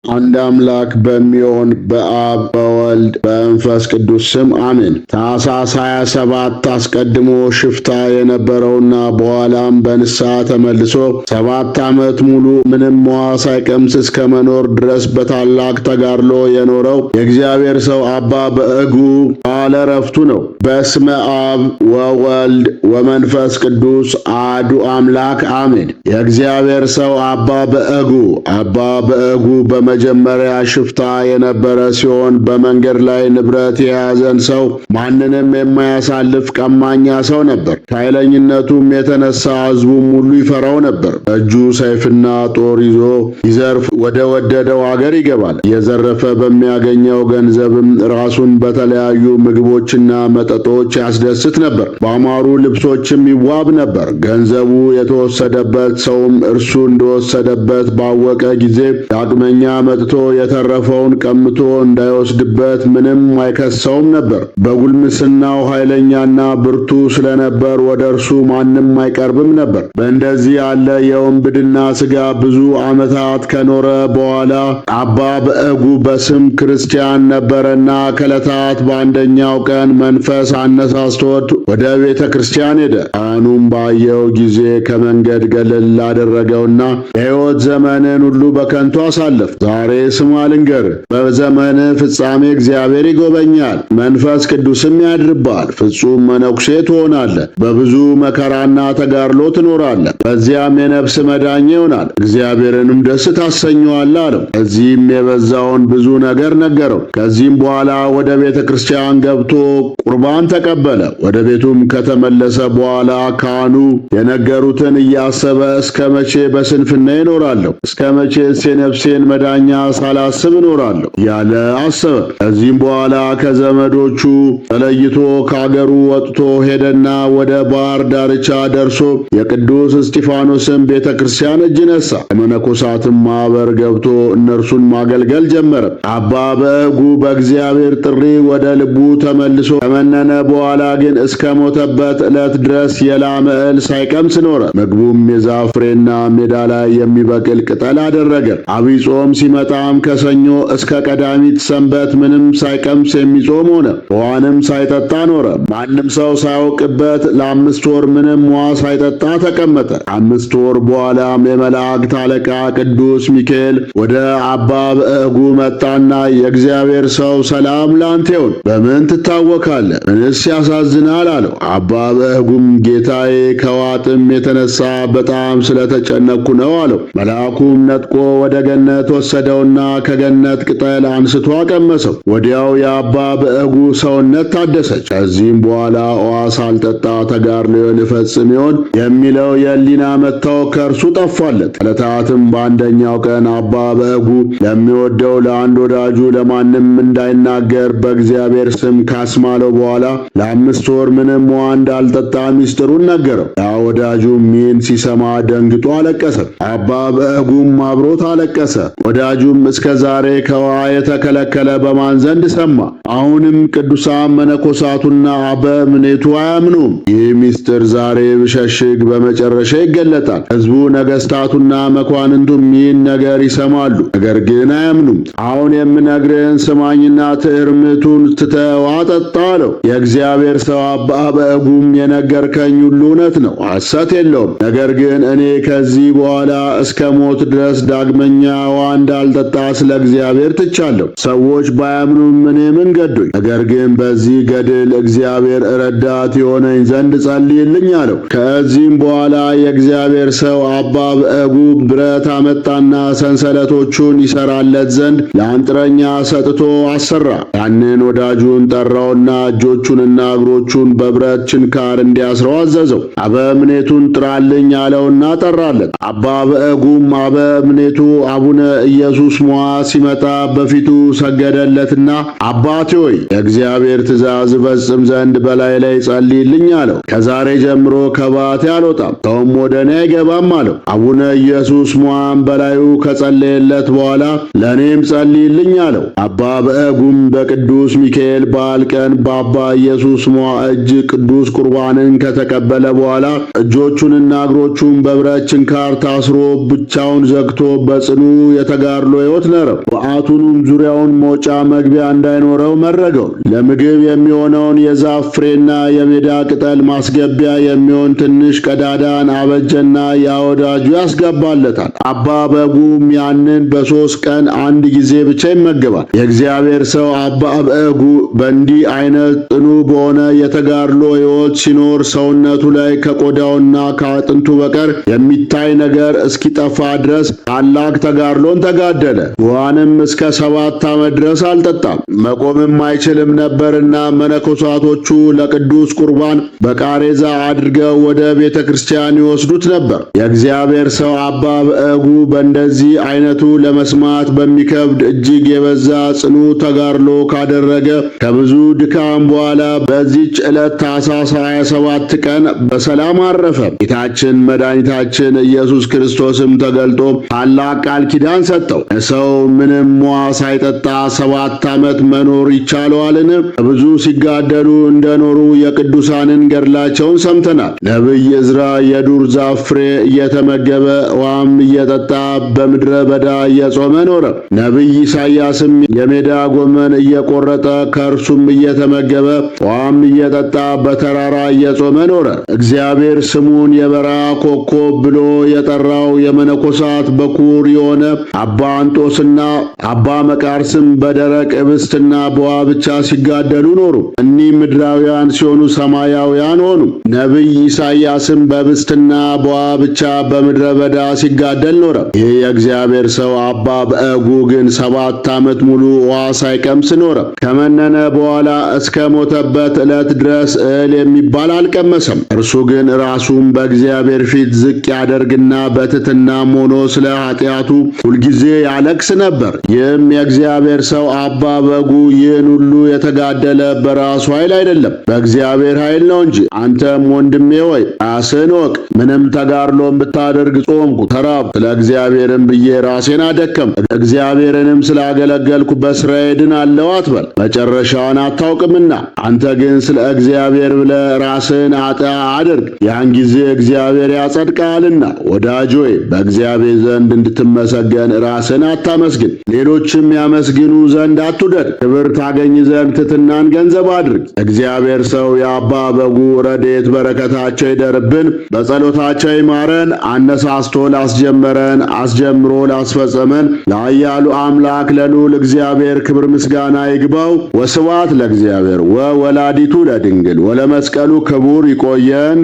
አንድ አምላክ በሚሆን በአብ በወልድ በመንፈስ ቅዱስ ስም አሜን። ታኅሳስ 27 አስቀድሞ ሽፍታ የነበረውና በኋላም በንስሐ ተመልሶ 7 ዓመት ሙሉ ምንም ውሃ ሳይቀምስ እስከ መኖር ድረስ በታላቅ ተጋድሎ የኖረው የእግዚአብሔር ሰው አባ በእጉ ባለ ዕረፍቱ ነው። በስመ አብ ወወልድ ወመንፈስ ቅዱስ አሐዱ አምላክ አሜን። የእግዚአብሔር ሰው አባ በእጉ በመጀመሪያ ሽፍታ የነበረ ሲሆን በመንገድ ላይ ንብረት የያዘን ሰው ማንንም የማያሳልፍ ቀማኛ ሰው ነበር። ከኃይለኝነቱም የተነሳ ሕዝቡም ሁሉ ይፈራው ነበር። በእጁ ሰይፍና ጦር ይዞ ይዘርፍ ወደ ወደደው አገር ይገባል። እየዘረፈ በሚያገኘው ገንዘብም ራሱን በተለያዩ ምግቦችና መጠጦች ያስደስት ነበር። በአማሩ ልብሶችም ይዋብ ነበር። ገንዘቡ የተወሰደበት ሰውም እርሱ እንደወሰደበት ባወቀ ጊዜ ዳግመኛ መጥቶ የተረፈውን ቀምቶ እንዳይወስድበት ምንም አይከሰውም ነበር። በጉልምስናው ኃይለኛና ብርቱ ስለነበር ወደ እርሱ ማንም አይቀርብም ነበር። በእንደዚህ ያለ የወንብድና ሥጋ ብዙ ዓመታት ከኖረ በኋላ አባ በእጉ በስም ክርስቲያን ነበረና ከዕለታት በአንደኛው ቀን መንፈስ አነሳስቶት ወደ ቤተ ክርስቲያን ሄደ። ካህኑም ባየው ጊዜ ከመንገድ ገለል አደረገውና የሕይወት ዘመንን ሁሉ በከንቱ አሳለፍ። ዛሬ ስማ ልንገርህ፣ በዘመንህ ፍጻሜ እግዚአብሔር ይጎበኛል፣ መንፈስ ቅዱስም ያድርብሃል። ፍጹም መነኩሴ ትሆናለህ። በብዙ መከራና ተጋድሎ ትኖራለህ። በዚያም የነፍስ መዳኛ ይሆናል፣ እግዚአብሔርንም ደስ ታሰኘዋለህ አለው። ከዚህም የበዛውን ብዙ ነገር ነገረው። ከዚህም በኋላ ወደ ቤተ ክርስቲያን ገብቶ ቁርባን ተቀበለ። ወደ ቤቱም ከተመለሰ በኋላ ካህኑ የነገሩትን እያሰበ እስከ መቼ በስንፍና ይኖራለሁ? እስከ መቼስ የነፍሴን መዳኛ ሳላስብ እኖራለሁ ያለ አሰበ። ከዚህም በኋላ ከዘመዶቹ ተለይቶ ከአገሩ ወጥቶ ሄደና ወደ ባህር ዳርቻ ደርሶ የቅዱስ እስጢፋኖስን ቤተ ክርስቲያን እጅ ነሳ። የመነኮሳትም ማኅበር ገብቶ እነርሱን ማገልገል ጀመረ። አባ በእጉ በእግዚአብሔር ጥሪ ወደ ልቡ ተመልሶ ከመነነ በኋላ ግን እስከ ሞተበት ዕለት ድረስ የላመ እህል ሳይቀምስ ኖረ። ምግቡም የዛፍ ፍሬና ሜዳ ላይ የሚበቅል ቅጠል አደረገ። አብይ ጾም ሲመጣም ከሰኞ እስከ ቀዳሚት ሰንበት ምንም ሳይቀምስ የሚጾም ሆነ። ውሃንም ሳይጠጣ ኖረ። ማንም ሰው ሳያውቅበት ለ5 ወር ምንም ውሃ ሳይጠጣ ተቀመጠ። 5 ወር በኋላም የመላእክት አለቃ ቅዱስ ሚካኤል ወደ አባ በእጉ መጣና የእግዚአብሔር ሰው ሰላም ላንተ ይሁን፣ በምን ትታወካለህ? ምንስ ያሳዝናል? አለው። አባ በእጉም ጌታዬ ከዋጥም የተነሳ በጣም ስለተጨነኩ ነው አለው። መልአኩም ነጥቆ ወደ ገነት ወሰደውና ከገነት ቅጠል አንስቶ አቀመሰው። ወዲያው የአባ በእጉ ሰውነት ታደሰች። ከዚህም በኋላ ውሃ ሳልጠጣ ተጋድሎዬን እፈጽም ይሆን የሚለው የሕሊና መታወክ ከእርሱ ጠፋለት። ዕለታትም በአንደኛው ቀን አባ በእጉ ለሚወደው ለአንድ ወዳጁ ለማንም እንዳይናገር በእግዚአብሔር ስም ካስማለው በኋላ ለ5 ወር ምንም ውሃ እንዳልጠጣ ሚስጥሩን ነገረው። ያ ወዳጁም ይህን ሲሰማ ደንግጦ አለቀሰ። አባ በእጉም አብሮት አለቀሰ። ወዳጁም እስከ ዛሬ ከውሃ የተከለከለ በማን ዘንድ ሰማ? አሁንም ቅዱሳን መነኮሳቱና አበምኔቱ አያምኑም። ይህ ምስጢር ዛሬ ብሸሽግ በመጨረሻ ይገለጣል። ሕዝቡ ነገሥታቱና መኳንንቱም ይህን ነገር ይሰማሉ፣ ነገር ግን አያምኑም። አሁን የምነግርህን ስማኝና ትዕርምቱን ትተህ ውሃ ጠጣ አለው። የእግዚአብሔር ሰው አባ በእጉም የነገርከኝ ሁሉ እውነት ነው፣ ሐሰት የለውም። ነገር ግን እኔ ከዚህ በኋላ እስከ ሞት ድረስ ዳግመኛ ውሃ እንዳልጠጣ ስለ እግዚአብሔር ትቻለሁ። ሰዎች ባያምኑም እኔ ምን ገዶኝ? ነገር ግን በዚህ ገድል እግዚአብሔር ረዳት የሆነኝ ዘንድ ጸልይልኝ አለው። ከዚህም በኋላ የእግዚአብሔር ሰው አባ በእጉ ብረት አመጣና ሰንሰለቶቹን ይሰራለት ዘንድ ለአንጥረኛ ሰጥቶ አሰራ። ያንን ወዳጁን ጠራውና እጆቹንና እግሮቹን በብረት ችንካር እንዲያስረው አዘዘው። አበምኔቱን ጥራልኝ አለውና ጠራለት። አባ በእጉም አበምኔቱ አቡነ ኢየሱስ ሞዐ ሲመጣ በፊቱ ሰገደለት ጸለየለትና አባቴ ሆይ የእግዚአብሔር ትእዛዝ እፈጽም ዘንድ በላይ ላይ ጸልይልኝ አለው። ከዛሬ ጀምሮ ከባቴ አልወጣም፣ ሰውም ወደ እኔ አይገባም አለው። አቡነ ኢየሱስ ሞዐም በላዩ ከጸለየለት በኋላ ለእኔም ጸልይልኝ አለው። አባ በዕጉም በቅዱስ ሚካኤል በዓል ቀን በአባ ኢየሱስ ሞዐ እጅ ቅዱስ ቁርባንን ከተቀበለ በኋላ እጆቹንና እግሮቹን በብረት ችንካር ታስሮ ብቻውን ዘግቶ በጽኑ የተጋድሎ ሕይወት ኖረ። በዓቱንም ዙሪያውን መውጫ መግቢያ እንዳይኖረው መረገው። ለምግብ የሚሆነውን የዛፍ ፍሬና የሜዳ ቅጠል ማስገቢያ የሚሆን ትንሽ ቀዳዳን አበጀና ያወዳጁ ያስገባለታል። አባ በጉም ያንን በ3 ቀን አንድ ጊዜ ብቻ ይመገባል። የእግዚአብሔር ሰው አባ በጉ በእንዲህ አይነት ጽኑ በሆነ የተጋድሎ ሕይወት ሲኖር ሰውነቱ ላይ ከቆዳውና ከአጥንቱ በቀር የሚታይ ነገር እስኪጠፋ ድረስ ታላቅ ተጋድሎን ተጋደለ። ውሃንም እስከ 7 ዓመት ድረስ አልጠጣም። መቆምም አይችልም ነበርና መነኮሳቶቹ ለቅዱስ ቁርባን በቃሬዛ አድርገው ወደ ቤተ ክርስቲያን ይወስዱት ነበር። የእግዚአብሔር ሰው አባ በዕጉ በእንደዚህ አይነቱ ለመስማት በሚከብድ እጅግ የበዛ ጽኑ ተጋድሎ ካደረገ ከብዙ ድካም በኋላ በዚች ዕለት ታኅሳስ 27 ቀን በሰላም አረፈ። ጌታችን መድኃኒታችን ኢየሱስ ክርስቶስም ተገልጦ ታላቅ ቃል ኪዳን ሰጠው። ሰው ምንም ውሃ ሳይጠጣ 7 ዓመት መኖር ይቻለዋልን? ብዙ ሲጋደሉ እንደኖሩ የቅዱሳንን ገድላቸውን ሰምተናል። ነቢይ ዕዝራ የዱር ዛፍ ፍሬ እየተመገበ ውሃም እየጠጣ በምድረ በዳ እየጾመ ኖረ። ነቢይ ኢሳይያስም የሜዳ ጎመን እየቆረጠ ከእርሱም እየተመገበ ውሃም እየጠጣ በተራራ እየጾመ ኖረ። እግዚአብሔር ስሙን የበረሃ ኮከብ ብሎ የጠራው የመነኮሳት በኩር የሆነ አባ አንጦስና አባ መቃርስም በደረቅ ኅብስትና በውሃ ብቻ ሲጋደሉ ኖሩ። እኒህ ምድራውያን ሲሆኑ ሰማያውያን ሆኑ። ነቢይ ኢሳይያስም በኅብስትና በውሃ ብቻ በምድረ በዳ ሲጋደል ኖረ። ይህ የእግዚአብሔር ሰው አባ በዕጉ ግን 7 ዓመት ሙሉ ውሃ ሳይቀምስ ኖረ። ከመነነ በኋላ እስከ ሞተበት ዕለት ድረስ እህል የሚባል አልቀመሰም። እርሱ ግን ራሱን በእግዚአብሔር ፊት ዝቅ ያደርግና በትሕትናም ሆኖ ስለ ኃጢአቱ ሁልጊዜ ያለቅስ ነበር። ይህም የእግዚአብሔር ሰው አባ በጉ ይህን ሁሉ የተጋደለ በራሱ ኃይል አይደለም፣ በእግዚአብሔር ኃይል ነው እንጂ። አንተም ወንድሜ ሆይ ራስህን እወቅ። ምንም ተጋድሎን ብታደርግ ጾምኩ፣ ተራብኩ፣ ስለ እግዚአብሔርም ብዬ ራሴን አደከም፣ እግዚአብሔርንም ስላገለገልኩ በሥራዬ ድናለሁ አትበል፣ መጨረሻውን አታውቅምና። አንተ ግን ስለ እግዚአብሔር ብለህ ራስህን ኃጥእ አድርግ፣ ያን ጊዜ እግዚአብሔር ያጸድቅሃልና። ወዳጅ ሆይ በእግዚአብሔር ዘንድ እንድትመሰገን ራስህን አታመስግን፣ ሌሎችም ያመስግኑ ዘንድ አትውደድ። ክብር ታገኝ ዘንድ ትሕትናን ገንዘብ አድርግ። እግዚአብሔር ሰው የአባ በጉ ረድኤት በረከታቸው ይደርብን፣ በጸሎታቸው ይማረን። አነሳስቶ ላስጀመረን አስጀምሮ ላስፈጸመን ለኃያሉ አምላክ ለልዑል እግዚአብሔር ክብር ምስጋና ይግባው። ወስብሐት ለእግዚአብሔር ወወላዲቱ ለድንግል ወለመስቀሉ ክቡር። ይቆየን።